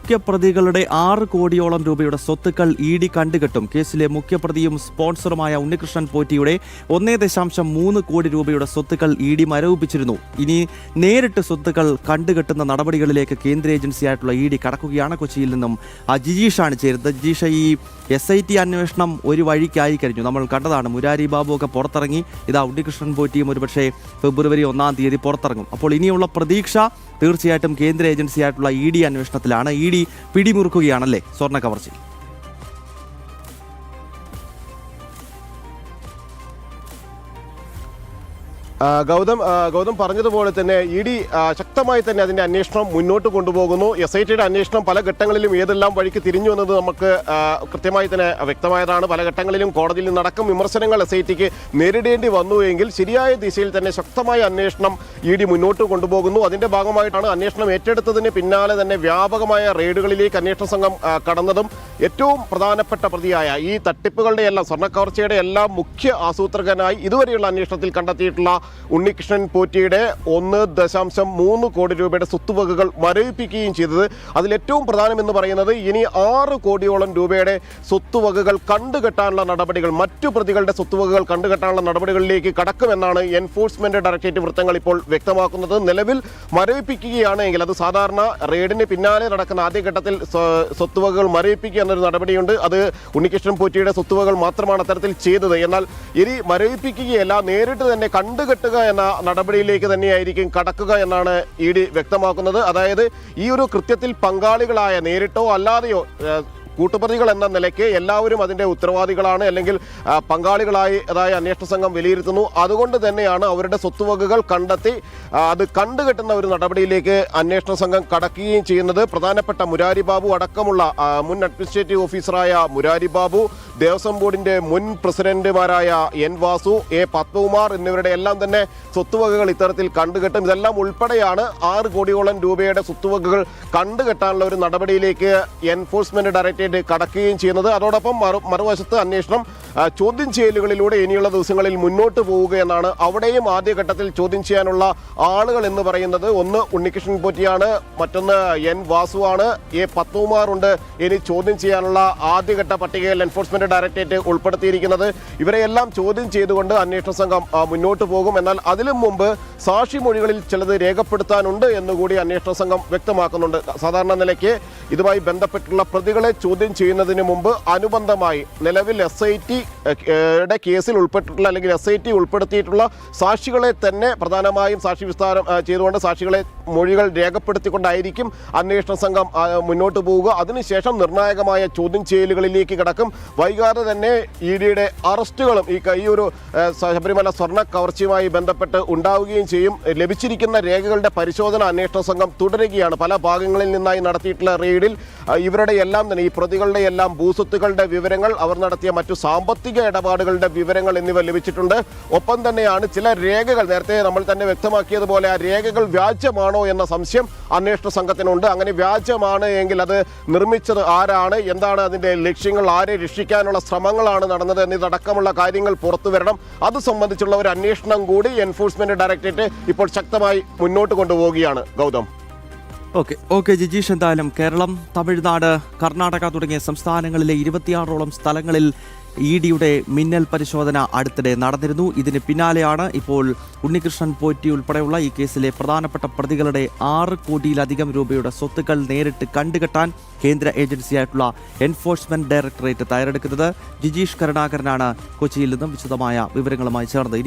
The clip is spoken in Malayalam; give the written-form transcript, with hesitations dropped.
മുഖ്യപ്രതികളുടെ 6 കോടിയോളം രൂപയുടെ സ്വത്തുക്കൾ ഇഡി കണ്ടുകെട്ടും. കേസിലെ മുഖ്യപ്രതിയും സ്പോൺസറുമായ ഉണ്ണികൃഷ്ണൻ പോറ്റിയുടെ 1.3 കോടി രൂപയുടെ സ്വത്തുക്കൾ ഇഡി മരവിപ്പിച്ചിരുന്നു. ഇനി നേരിട്ട് സ്വത്തുക്കൾ കണ്ടുകെട്ടുന്ന നടപടികളിലേക്ക് കേന്ദ്ര ഏജൻസിയായിട്ടുള്ള ഇഡി കടക്കുകയാണ്. കൊച്ചിയിൽ നിന്നും ജിജീഷാണ് ചേരുന്നത്. ജിജീഷ, ഈ SIT അന്വേഷണം ഒരു വഴിക്കായി കഴിഞ്ഞു. നമ്മൾ കണ്ടതാണ്, മുരാരി ബാബു ഒക്കെ പുറത്തിറങ്ങി. ഇതാ ഉണ്ണികൃഷ്ണൻ പോറ്റിയും ഒരുപക്ഷെ ഫെബ്രുവരി 1-ാം തീയതി പുറത്തിറങ്ങും. അപ്പോൾ ഇനിയുള്ള പ്രതീക്ഷ തീർച്ചയായിട്ടും കേന്ദ്ര ഏജൻസിയായിട്ടുള്ള ഇഡി അന്വേഷണത്തിലാണ്. ഇഡി പിടിമുറുക്കുകയാണല്ലേ സ്വർണ്ണ കവർച്ച? ഗൗതം പറഞ്ഞതുപോലെ തന്നെ ഇഡി ശക്തമായി തന്നെ അതിന്റെ അന്വേഷണം മുന്നോട്ട് കൊണ്ടുപോകുന്നു. SITയുടെ അന്വേഷണം പല ഘട്ടങ്ങളിലും ഏതെല്ലാം വഴിക്ക് തിരിഞ്ഞു എന്നത് നമുക്ക് കൃത്യമായി തന്നെ വ്യക്തമായതാണ്. പല ഘട്ടങ്ങളിലും കോടതിയിൽ നിന്നടക്കം വിമർശനങ്ങൾ SITക്ക് നേരിടേണ്ടി വന്നുവെങ്കിൽ ശരിയായ ദിശയിൽ തന്നെ ശക്തമായ അന്വേഷണം ഇഡി മുന്നോട്ട് കൊണ്ടുപോകുന്നു. അതിന്റെ ഭാഗമായിട്ടാണ് അന്വേഷണം ഏറ്റെടുത്തതിന് പിന്നാലെ തന്നെ വ്യാപകമായ റെയ്ഡുകളിലേക്ക് അന്വേഷണ സംഘം കടന്നതും ഏറ്റവും പ്രധാനപ്പെട്ട പ്രതിയായ ഈ തട്ടിപ്പുകളുടെ എല്ലാം സ്വർണ്ണക്കവർച്ചയുടെ എല്ലാം മുഖ്യ ആസൂത്രകനായി ഇതുവരെയുള്ള അന്വേഷണത്തിൽ കണ്ടെത്തിയിട്ടുള്ള ഉണ്ണികൃഷ്ണൻ പോറ്റിയുടെ 1.3 കോടി രൂപയുടെ സ്വത്തുവകകൾ മരവിപ്പിക്കുകയും ചെയ്തത്. അതിലേറ്റവും പ്രധാനമെന്ന് പറയുന്നത് ഇനി 6 കോടിയോളം രൂപയുടെ സ്വത്തുവകകൾ കണ്ടുകെട്ടാനുള്ള നടപടികൾ, മറ്റു പ്രതികളുടെ സ്വത്തുവകകൾ കണ്ടുകെട്ടാനുള്ള നടപടികളിലേക്ക് കടക്കുമെന്നാണ് എൻഫോഴ്സ്മെന്റ് ഡയറക്ടറേറ്റ് വൃത്തങ്ങൾ ഇപ്പോൾ വ്യക്തമാക്കുന്നത്. നിലവിൽ മരവിപ്പിക്കുകയാണെങ്കിൽ അത് സാധാരണ റെയ്ഡിന് പിന്നാലെ നടക്കുന്ന ആദ്യഘട്ടത്തിൽ സ്വത്തുവകകൾ മരവിപ്പിക്കുക എന്നൊരു നടപടിയുണ്ട്. അത് ഉണ്ണികൃഷ്ണൻ പോറ്റിയുടെ സ്വത്തുവകകൾ മാത്രമാണ് അത്തരത്തിൽ ചെയ്തത്. എന്നാൽ ഇനി മരവിപ്പിക്കുകയല്ല, നേരിട്ട് തന്നെ കണ്ടുകെട്ടുക എന്ന നടപടിയിലേക്ക് തന്നെയായിരിക്കും കടക്കുക എന്നാണ് ഇഡി വ്യക്തമാക്കുന്നത്. അതായത് ഈ ഒരു കൃത്യത്തിൽ പങ്കാളികളായ നേരിട്ടോ അല്ലാതെയോ കൂട്ടുപ്രതികൾ എന്ന നിലയ്ക്ക് എല്ലാവരും അതിൻ്റെ ഉത്തരവാദികളാണ്, അല്ലെങ്കിൽ പങ്കാളികളായതായ അന്വേഷണ സംഘം വിലയിരുത്തുന്നു. അതുകൊണ്ട് തന്നെയാണ് അവരുടെ സ്വത്തുവകകൾ കണ്ടെത്തി അത് കണ്ടുകെട്ടുന്ന ഒരു നടപടിയിലേക്ക് അന്വേഷണ സംഘം കടക്കുകയും ചെയ്യുന്നത്. പ്രധാനപ്പെട്ട മുരാരി ബാബു അടക്കമുള്ള മുൻ അഡ്മിനിസ്ട്രേറ്റീവ് ഓഫീസറായ മുരാരി ബാബു, ദേവസ്വം ബോർഡിന്റെ മുൻ പ്രസിഡന്റുമാരായ N വാസു, A പത്മകുമാർ എന്നിവരുടെ എല്ലാം തന്നെ സ്വത്തുവകകൾ ഇത്തരത്തിൽ കണ്ടുകെട്ടും. ഇതെല്ലാം ഉൾപ്പെടെയാണ് 6 കോടിയോളം രൂപയുടെ സ്വത്തുവകകൾ കണ്ടുകെട്ടാനുള്ള ഒരു നടപടിയിലേക്ക് എൻഫോഴ്സ്മെന്റ് ഡയറക്ടറേറ്റ് കടക്കുകയും ചെയ്യുന്നത്. അതോടൊപ്പം മറുവശത്ത് അന്വേഷണം ചോദ്യം ചെയ്യലുകളിലൂടെ ഇനിയുള്ള ദിവസങ്ങളിൽ മുന്നോട്ട് പോവുകയെന്നാണ്. അവിടെയും ആദ്യഘട്ടത്തിൽ ചോദ്യം ചെയ്യാനുള്ള ആളുകൾ എന്ന് പറയുന്നത് ഒന്ന് ഉണ്ണികൃഷ്ണൻ പോറ്റിയാണ്, മറ്റൊന്ന് N വാസുവാണ്, A പത്മകുമാറുണ്ട്. ഇനി ചോദ്യം ചെയ്യാനുള്ള ആദ്യഘട്ട പട്ടികയിൽ എൻഫോഴ്സ്മെന്റ് ഡയറക്ടറേറ്റ് ഉൾപ്പെടുത്തിയിരിക്കുന്നത്. ഇവരെയെല്ലാം ചോദ്യം ചെയ്തുകൊണ്ട് അന്വേഷണ സംഘം മുന്നോട്ട് പോകും. എന്നാൽ അതിലും മുമ്പ് സാക്ഷിമൊഴികളിൽ ചിലത് രേഖപ്പെടുത്താനുണ്ട് എന്നുകൂടി അന്വേഷണ സംഘം വ്യക്തമാക്കുന്നുണ്ട്. സാധാരണ നിലയ്ക്ക് ഇതുമായി ബന്ധപ്പെട്ടുള്ള പ്രതികളെ ചോദ്യം ചെയ്യുന്നതിന് മുമ്പ് അനുബന്ധമായി നിലവിൽ SITയുടെ കേസിൽ ഉൾപ്പെട്ടിട്ടുള്ള അല്ലെങ്കിൽ SIT ഉൾപ്പെടുത്തിയിട്ടുള്ള സാക്ഷികളെ തന്നെ പ്രധാനമായും സാക്ഷി വിസ്താരം ചെയ്തുകൊണ്ട് സാക്ഷികളെ മൊഴികൾ രേഖപ്പെടുത്തിക്കൊണ്ടായിരിക്കും അന്വേഷണ സംഘം മുന്നോട്ട് പോവുക. അതിനുശേഷം നിർണായകമായ ചോദ്യം ചെയ്യലുകളിലേക്ക് കടക്കും. വൈകാതെ തന്നെ ഇഡിയുടെ അറസ്റ്റുകളും ഈ ഒരു ശബരിമല സ്വർണ്ണ കവർച്ചയുമായി ബന്ധപ്പെട്ട് ഉണ്ടാവുകയും ചെയ്യും. ലഭിച്ചിരിക്കുന്ന രേഖകളുടെ പരിശോധന അന്വേഷണ സംഘം തുടരുകയാണ്. പല ഭാഗങ്ങളിൽ നിന്നായി നടത്തിയിട്ടുള്ള റെയ്ഡിൽ ഇവരുടെ എല്ലാം തന്നെ ഈ പ്രതികളുടെ എല്ലാം ഭൂസ്വത്തുക്കളുടെ വിവരങ്ങൾ, അവർ നടത്തിയ മറ്റു സാമ്പത്തിക ഇടപാടുകളുടെ വിവരങ്ങൾ എന്നിവ ലഭിച്ചിട്ടുണ്ട്. ഒപ്പം തന്നെയാണ് ചില രേഖകൾ, നേരത്തെ നമ്മൾ തന്നെ വ്യക്തമാക്കിയതുപോലെ ആ രേഖകൾ വ്യാജമാണോ എന്ന സംശയം അന്വേഷണ സംഘത്തിനുണ്ട്. അങ്ങനെ വ്യാജമാണ് എങ്കിൽ അത് നിർമ്മിച്ചത് ആരാണ്, എന്താണ് അതിൻ്റെ ലക്ഷ്യങ്ങൾ, ആരെ രക്ഷിക്കാനുള്ള ശ്രമങ്ങളാണ് നടന്നത് എന്നതടക്കമുള്ള കാര്യങ്ങൾ പുറത്തു വരണം. അത് സംബന്ധിച്ചുള്ള ഒരു അന്വേഷണം കൂടി എൻഫോഴ്സ്മെന്റ് ഡയറക്ടറേറ്റ് ഇപ്പോൾ ശക്തമായി മുന്നോട്ട് കൊണ്ടുപോവുകയാണ്. ഗൗതം. ഓക്കെ ജിജീഷ്, എന്തായാലും കേരളം, തമിഴ്നാട്, കർണാടക തുടങ്ങിയ സംസ്ഥാനങ്ങളിലെ 26ഓളം സ്ഥലങ്ങളിൽ ഇഡിയുടെ മിന്നൽ പരിശോധന അടുത്തിടെ നടന്നിരുന്നു. ഇതിന് പിന്നാലെയാണ് ഇപ്പോൾ ഉണ്ണികൃഷ്ണൻ പോറ്റി ഉൾപ്പെടെയുള്ള ഈ കേസിലെ പ്രധാനപ്പെട്ട പ്രതികളുടെ 6 കോടിയിലധികം രൂപയുടെ സ്വത്തുക്കൾ നേരിട്ട് കണ്ടുകെട്ടാൻ കേന്ദ്ര ഏജൻസിയായിട്ടുള്ള എൻഫോഴ്സ്മെന്റ് ഡയറക്ടറേറ്റ് തയ്യാറെടുക്കുന്നത്. ജിജീഷ് കരുണാകരനാണ് കൊച്ചിയിൽ നിന്നും വിശദമായ വിവരങ്ങളുമായി ചേർന്നത്.